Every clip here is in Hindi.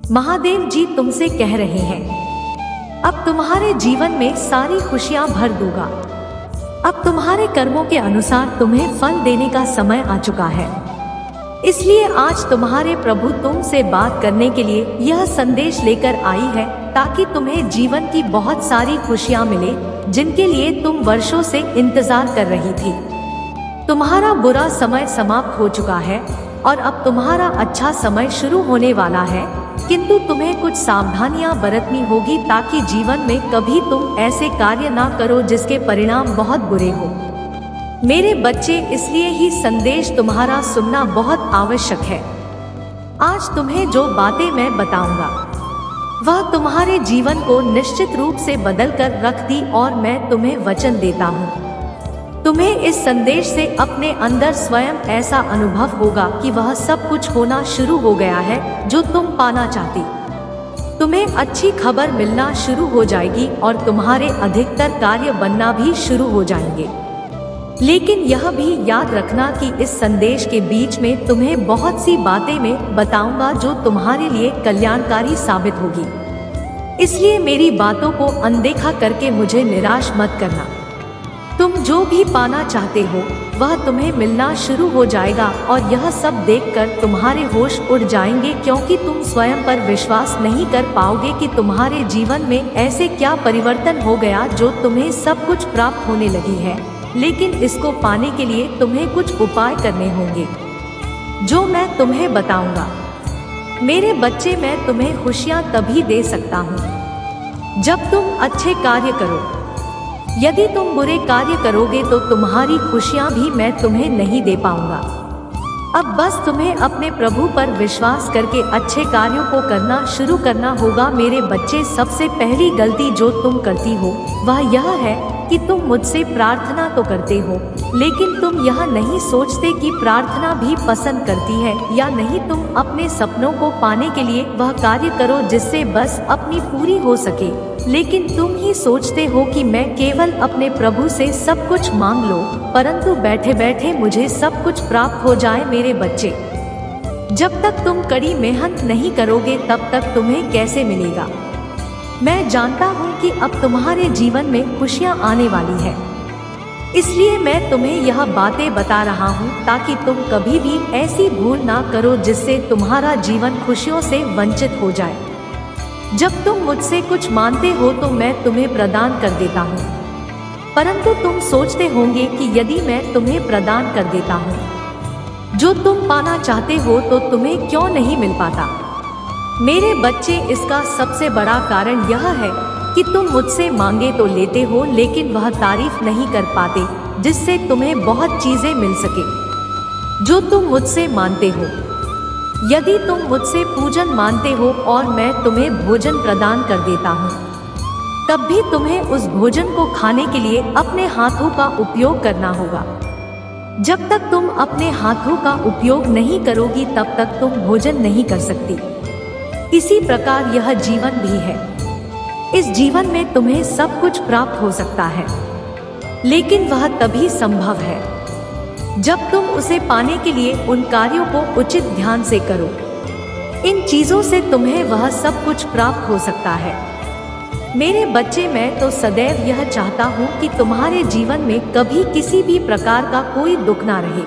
महादेव जी तुमसे कह रहे हैं, अब तुम्हारे जीवन में सारी खुशियां भर दूंगा। अब तुम्हारे कर्मों के अनुसार तुम्हें फल देने का समय आ चुका है। इसलिए आज तुम्हारे प्रभु तुमसे बात करने के लिए यह संदेश लेकर आई है, ताकि तुम्हें जीवन की बहुत सारी खुशियां मिले, जिनके लिए तुम वर्षों से इंतजार कर रही थी। तुम्हारा बुरा समय समाप्त हो चुका है और अब तुम्हारा अच्छा समय शुरू होने वाला है, किंतु तुम्हें कुछ सावधानियां बरतनी होगी, ताकि जीवन में कभी तुम ऐसे कार्य ना करो जिसके परिणाम बहुत बुरे हो। मेरे बच्चे, इसलिए ही संदेश तुम्हारा सुनना बहुत आवश्यक है। आज तुम्हें जो बातें मैं बताऊंगा वह तुम्हारे जीवन को निश्चित रूप से बदल कर रख दी, और मैं तुम्हें वचन देता हूँ, तुम्हें इस संदेश से अपने अंदर स्वयं ऐसा अनुभव होगा कि वह सब कुछ होना शुरू हो गया है जो तुम पाना चाहती। तुम्हें अच्छी खबर मिलना शुरू हो जाएगी और तुम्हारे अधिकतर कार्य बनना भी शुरू हो जाएंगे। लेकिन यह भी याद रखना कि इस संदेश के बीच में तुम्हें बहुत सी बातें मैं बताऊंगा जो तुम्हारे लिए कल्याणकारी साबित होगी। इसलिए मेरी बातों को अनदेखा करके मुझे निराश मत करना। तुम जो भी पाना चाहते हो वह तुम्हें मिलना शुरू हो जाएगा, और यह सब देखकर तुम्हारे होश उड़ जाएंगे, क्योंकि तुम स्वयं पर विश्वास नहीं कर पाओगे कि तुम्हारे जीवन में ऐसे क्या परिवर्तन हो गया जो तुम्हें सब कुछ प्राप्त होने लगी है। लेकिन इसको पाने के लिए तुम्हें कुछ उपाय करने होंगे जो मैं तुम्हें बताऊंगा। मेरे बच्चे, मैं तुम्हें खुशियां तभी दे सकता हूँ जब तुम अच्छे कार्य करो। यदि तुम बुरे कार्य करोगे तो तुम्हारी खुशियां भी मैं तुम्हें नहीं दे पाऊंगा। अब बस तुम्हें अपने प्रभु पर विश्वास करके अच्छे कार्यों को करना शुरू करना होगा। मेरे बच्चे, सबसे पहली गलती जो तुम करती हो वह यह है कि तुम मुझसे प्रार्थना तो करते हो, लेकिन तुम यह नहीं सोचते कि प्रार्थना भी पसंद करती है या नहीं। तुम अपने सपनों को पाने के लिए वह कार्य करो जिससे बस अपनी पूरी हो सके, लेकिन तुम ही सोचते हो कि मैं केवल अपने प्रभु से सब कुछ मांग लो, परंतु बैठे बैठे मुझे सब कुछ प्राप्त हो जाए। मेरे बच्चे, जब तक तुम कड़ी मेहनत नहीं करोगे तब तक तुम्हें कैसे मिलेगा। मैं जानता हूँ कि अब तुम्हारे जीवन में खुशियाँ आने वाली है, इसलिए मैं तुम्हें यह बातें बता रहा हूँ ताकि तुम कभी भी ऐसी भूल ना करो जिससे तुम्हारा जीवन खुशियों से वंचित हो जाए। जब तुम मुझसे कुछ मांगते हो तो मैं तुम्हें प्रदान कर देता हूँ, परंतु तुम सोचते होंगे कि यदि मैं तुम्हें प्रदान कर देता हूँ जो तुम पाना चाहते हो तो तुम्हें क्यों नहीं मिल पाता। मेरे बच्चे, इसका सबसे बड़ा कारण यह है कि तुम मुझसे मांगे तो लेते हो, लेकिन वह तारीफ नहीं कर पाते जिससे तुम्हें बहुत चीजें मिल सके जो तुम मुझसे मानते हो। यदि तुम मुझसे पूजन मानते हो और मैं तुम्हें भोजन प्रदान कर देता हूँ, तब भी तुम्हें उस भोजन को खाने के लिए अपने हाथों का उपयोग करना होगा। जब तक तुम अपने हाथों का उपयोग नहीं करोगी तब तक तुम भोजन नहीं कर सकती। इसी प्रकार यह जीवन भी है। इस जीवन में तुम्हें सब कुछ प्राप्त हो सकता है, लेकिन वह तभी संभव है जब तुम उसे पाने के लिए उन कार्यों को उचित ध्यान से करो। इन चीजों से तुम्हें वह सब कुछ प्राप्त हो सकता है। मेरे बच्चे, मैं तो सदैव यह चाहता हूँ कि तुम्हारे जीवन में कभी किसी भी प्रकार का कोई दुख ना रहे,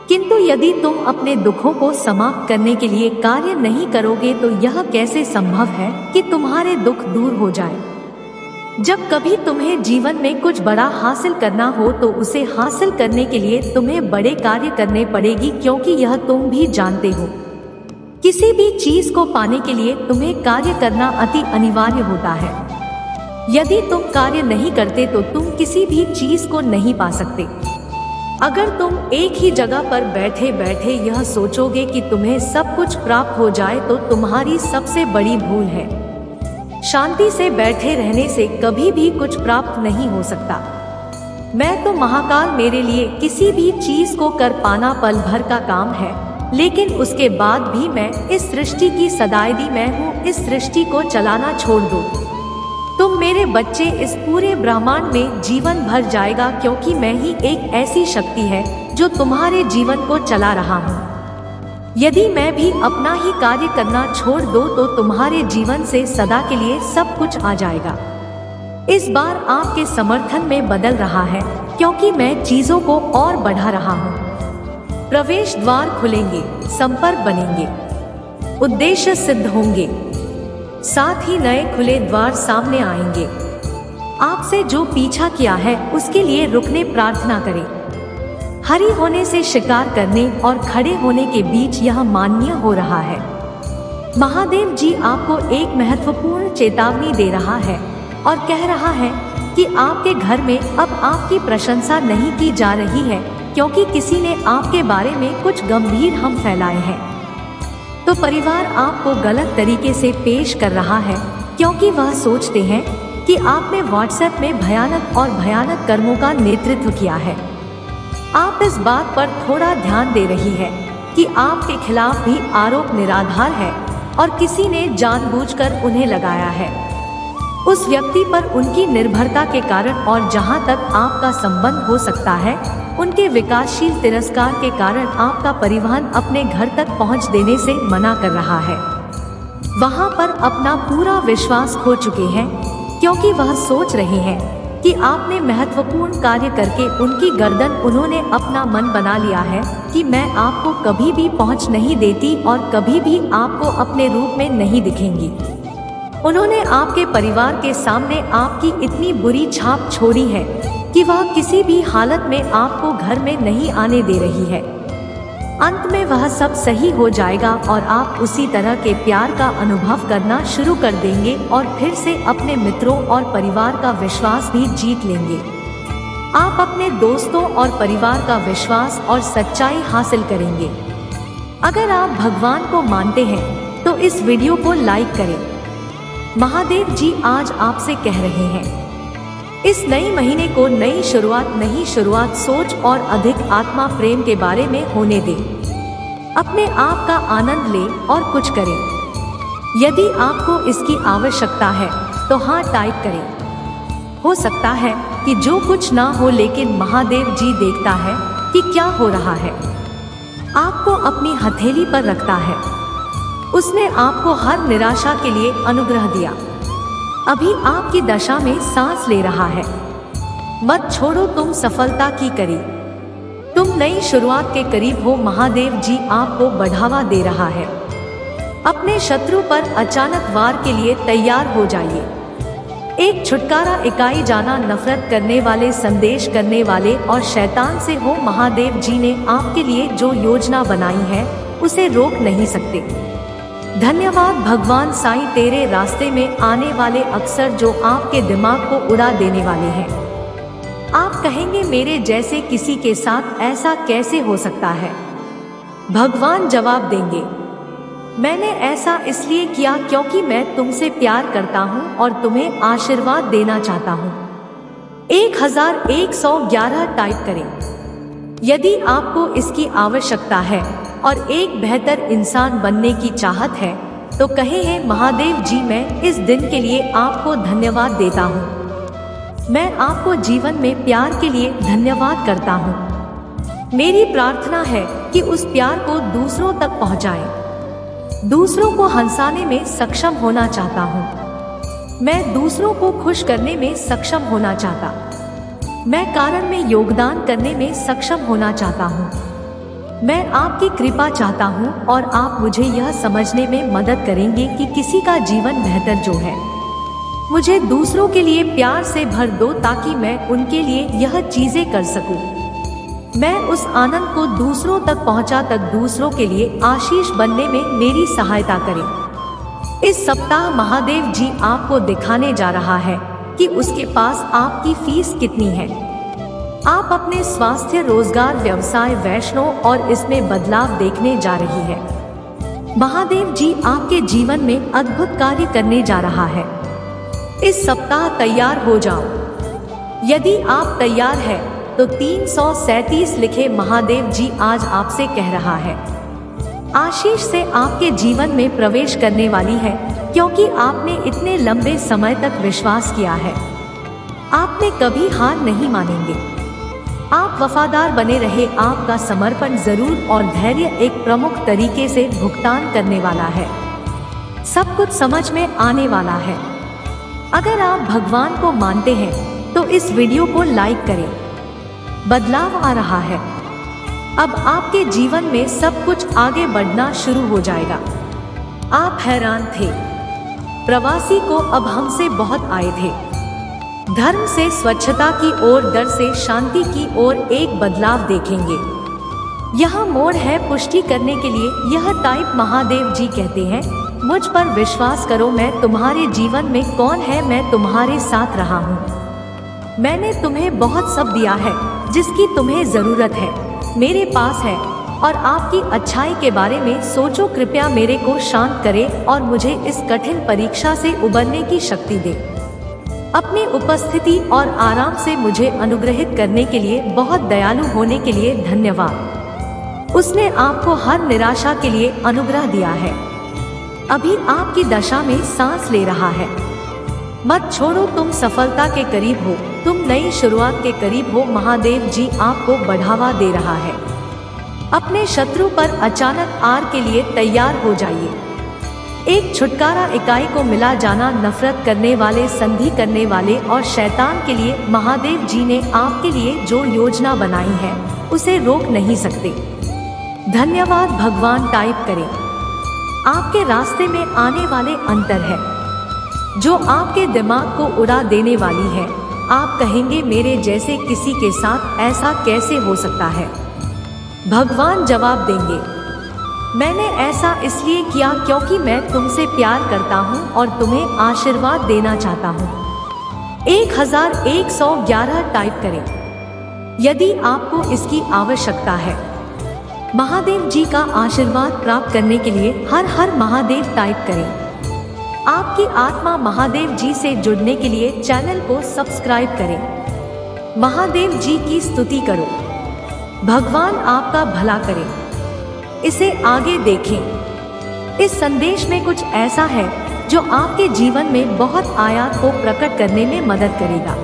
किंतु यदि तुम अपने दुखों को समाप्त करने के लिए कार्य नहीं करोगे तो यह कैसे संभव है कि तुम्हारे दुख दूर हो जाए। जब कभी तुम्हें जीवन में कुछ बड़ा हासिल करना हो तो उसे हासिल करने के लिए तुम्हें बड़े कार्य करने पड़ेगी, क्योंकि यह तुम भी जानते हो। किसी भी चीज को पाने के लिए तुम्हें कार्य करना अति अनिवार्य होता है। यदि तुम कार्य नहीं करते तो तुम किसी भी चीज को नहीं पा सकते। अगर तुम एक ही जगह पर बैठे बैठे यह सोचोगे कि तुम्हें सब कुछ प्राप्त हो जाए तो तुम्हारी सबसे बड़ी भूल है। शांति से बैठे रहने से कभी भी कुछ प्राप्त नहीं हो सकता। मैं तो महाकाल, मेरे लिए किसी भी चीज को कर पाना पल भर का काम है, लेकिन उसके बाद भी मैं इस सृष्टि की सदाईदी मैं हूँ। इस सृष्टि को चलाना छोड़ दो, तुम मेरे बच्चे, इस पूरे ब्रह्मांड में जीवन भर जाएगा, क्योंकि मैं ही एक ऐसी शक्ति है जो तुम्हारे जीवन को चला रहा हूँ। यदि मैं भी अपना ही कार्य करना छोड़ दूं तो तुम्हारे जीवन से सदा के लिए सब कुछ आ जाएगा। इस बार आपके समर्थन में बदल रहा है, क्योंकि मैं चीजों को और बढ़ा रहा हूँ। प्रवेश द्वार खुलेंगे, संपर्क बनेंगे, उद्देश्य सिद्ध होंगे, साथ ही नए खुले द्वार सामने आएंगे। आपसे जो पीछा किया है उसके लिए रुकने प्रार्थना करें। हरी होने से शिकार करने और खड़े होने के बीच यह माननीय हो रहा है। महादेव जी आपको एक महत्वपूर्ण चेतावनी दे रहा है और कह रहा है कि आपके घर में अब आपकी प्रशंसा नहीं की जा रही है, क्योंकि किसी ने आपके बारे में कुछ गंभीर हम फैलाए हैं। तो परिवार आपको गलत तरीके से पेश कर रहा है, क्योंकि वह सोचते हैं कि आपने व्हाट्सएप में भयानक कर्मों का नेतृत्व किया है। आप इस बात पर थोड़ा ध्यान दे रही है कि आपके खिलाफ भी आरोप निराधार है और किसी ने जानबूझकर उन्हें लगाया है। उस व्यक्ति पर उनकी निर्भरता के कारण और जहां तक आपका संबंध हो सकता है, उनके विकासशील तिरस्कार के कारण आपका परिवहन अपने घर तक पहुंच देने से मना कर रहा है। वहां पर अपना पूरा विश्वास खो चुके हैं, क्योंकि वह सोच रहे हैं कि आपने महत्वपूर्ण कार्य करके उनकी गर्दन उन्होंने अपना मन बना लिया है कि मैं आपको कभी भी पहुंच नहीं देती और कभी भी आपको अपने रूप में नहीं दिखेंगी। उन्होंने आपके परिवार के सामने आपकी इतनी बुरी छाप छोड़ी है कि वह किसी भी हालत में आपको घर में नहीं आने दे रही है। अंत में वह सब सही हो जाएगा और आप उसी तरह के प्यार का अनुभव करना शुरू कर देंगे और फिर से अपने मित्रों और परिवार का विश्वास भी जीत लेंगे। आप अपने दोस्तों और परिवार का विश्वास और सच्चाई हासिल करेंगे। अगर आप भगवान को मानते हैं तो इस वीडियो को लाइक करें। महादेव जी आज आपसे कह रहे हैं, इस नई महीने को नई शुरुआत सोच और अधिक आत्मा प्रेम के बारे में होने दें। अपने आप का आनंद लें और कुछ करें। यदि आपको इसकी आवश्यकता है तो हाँ टाइप करें। हो सकता है कि जो कुछ ना हो, लेकिन महादेव जी देखता है कि क्या हो रहा है। आपको अपनी हथेली पर रखता है। उसने आपको हर निराशा के लिए अनुग्रह दिया। अभी आपकी दशा में सांस ले रहा है। मत छोड़ो, तुम सफलता की करी, तुम नई शुरुआत के करीब हो। महादेव जी आपको बढ़ावा दे रहा है। अपने शत्रु पर अचानक वार के लिए तैयार हो जाइए। एक छुटकारा इकाई जाना नफरत करने वाले, संदेश करने वाले और शैतान से हो। महादेव जी ने आपके लिए जो योजना बनाई है उसे रोक नहीं सकते। धन्यवाद भगवान साईं, तेरे रास्ते में आने वाले अक्सर जो आपके दिमाग को उड़ा देने वाले हैं। आप कहेंगे मेरे जैसे किसी के साथ ऐसा कैसे हो सकता है। भगवान जवाब देंगे, मैंने ऐसा इसलिए किया क्योंकि मैं तुमसे प्यार करता हूँ और तुम्हें आशीर्वाद देना चाहता हूँ। 1111 टाइप करें यदि आपको इसकी आवश्यकता है और एक बेहतर इंसान बनने की चाहत है तो कहे हैं, महादेव जी मैं इस दिन के लिए आपको धन्यवाद देता हूँ। मैं आपको जीवन में प्यार के लिए धन्यवाद करता हूँ। मेरी प्रार्थना है कि उस प्यार को दूसरों तक पहुँचाएं। दूसरों को हंसाने में सक्षम होना चाहता हूँ। मैं दूसरों को खुश करने में सक्षम होना चाहता। मैं कारण में योगदान करने में सक्षम होना चाहता हूँ। मैं आपकी कृपा चाहता हूँ और आप मुझे यह समझने में मदद करेंगे कि किसी का जीवन बेहतर जो है। मुझे दूसरों के लिए प्यार से भर दो ताकि मैं उनके लिए यह चीजें कर सकूं। मैं उस आनंद को दूसरों तक पहुंचा तक दूसरों के लिए आशीष बनने में मेरी सहायता करें। इस सप्ताह महादेव जी आपको दिखाने जा रहा है कि उसके पास आपकी फीस कितनी है। आप अपने स्वास्थ्य, रोजगार, व्यवसाय, वैष्णव और इसमें बदलाव देखने जा रही है। महादेव जी आपके जीवन में अद्भुत कार्य करने जा रहा है। इस सप्ताह तैयार हो जाओ। यदि आप तैयार हैं तो 337 लिखे। महादेव जी आज आपसे कह रहा है, आशीष से आपके जीवन में प्रवेश करने वाली है, क्योंकि आपने इतने लंबे समय तक विश्वास किया है। आपने कभी हार नहीं मानेंगे। आप वफादार बने रहे। आपका समर्पण जरूर और धैर्य एक प्रमुख तरीके से भुगतान करने वाला है। सब कुछ समझ में आने वाला है। अगर आप भगवान को मानते हैं तो इस वीडियो को लाइक करें। बदलाव आ रहा है। अब आपके जीवन में सब कुछ आगे बढ़ना शुरू हो जाएगा। आप हैरान थे, प्रवासी को अब हमसे बहुत आए थे। धर्म से स्वच्छता की ओर, डर से शांति की ओर एक बदलाव देखेंगे। यहाँ मोड़ है पुष्टि करने के लिए। यह टाइप महादेव जी कहते हैं, मुझ पर विश्वास करो, मैं तुम्हारे जीवन में कौन है, मैं तुम्हारे साथ रहा हूँ। मैंने तुम्हें बहुत सब दिया है जिसकी तुम्हें जरूरत है, मेरे पास है। और आपकी अच्छाई के बारे में सोचो। कृपया मेरे को शांत करें और मुझे इस कठिन परीक्षा से उबरने की शक्ति दे। अपनी उपस्थिति और आराम से मुझे अनुग्रहित करने के लिए, बहुत दयालु होने के लिए धन्यवाद। उसने आपको हर निराशा के लिए अनुग्रह दिया है। अभी आपकी दशा में सांस ले रहा है। मत छोड़ो, तुम सफलता के करीब हो, तुम नई शुरुआत के करीब हो। महादेव जी आपको बढ़ावा दे रहा है। अपने शत्रु पर अचानक आर के लिए तैयार हो जाइए। एक छुटकारा इकाई को मिला जाना, नफरत करने वाले, संधि करने वाले और शैतान के लिए महादेव जी ने आपके लिए जो योजना बनाई है उसे रोक नहीं सकते। धन्यवाद भगवान टाइप करें। आपके रास्ते में आने वाले अंतर है जो आपके दिमाग को उड़ा देने वाली है। आप कहेंगे, मेरे जैसे किसी के साथ ऐसा कैसे हो सकता है? भगवान जवाब देंगे, मैंने ऐसा इसलिए किया क्योंकि मैं तुमसे प्यार करता हूँ और तुम्हें आशीर्वाद देना चाहता हूँ। 1111 टाइप करें यदि आपको इसकी आवश्यकता है। महादेव जी का आशीर्वाद प्राप्त करने के लिए हर हर महादेव टाइप करें। आपकी आत्मा महादेव जी से जुड़ने के लिए चैनल को सब्सक्राइब करें। महादेव जी की स्तुति करो। भगवान आपका भला करे। इसे आगे देखें। इस संदेश में कुछ ऐसा है जो आपके जीवन में बहुत आयात को प्रकट करने में मदद करेगा।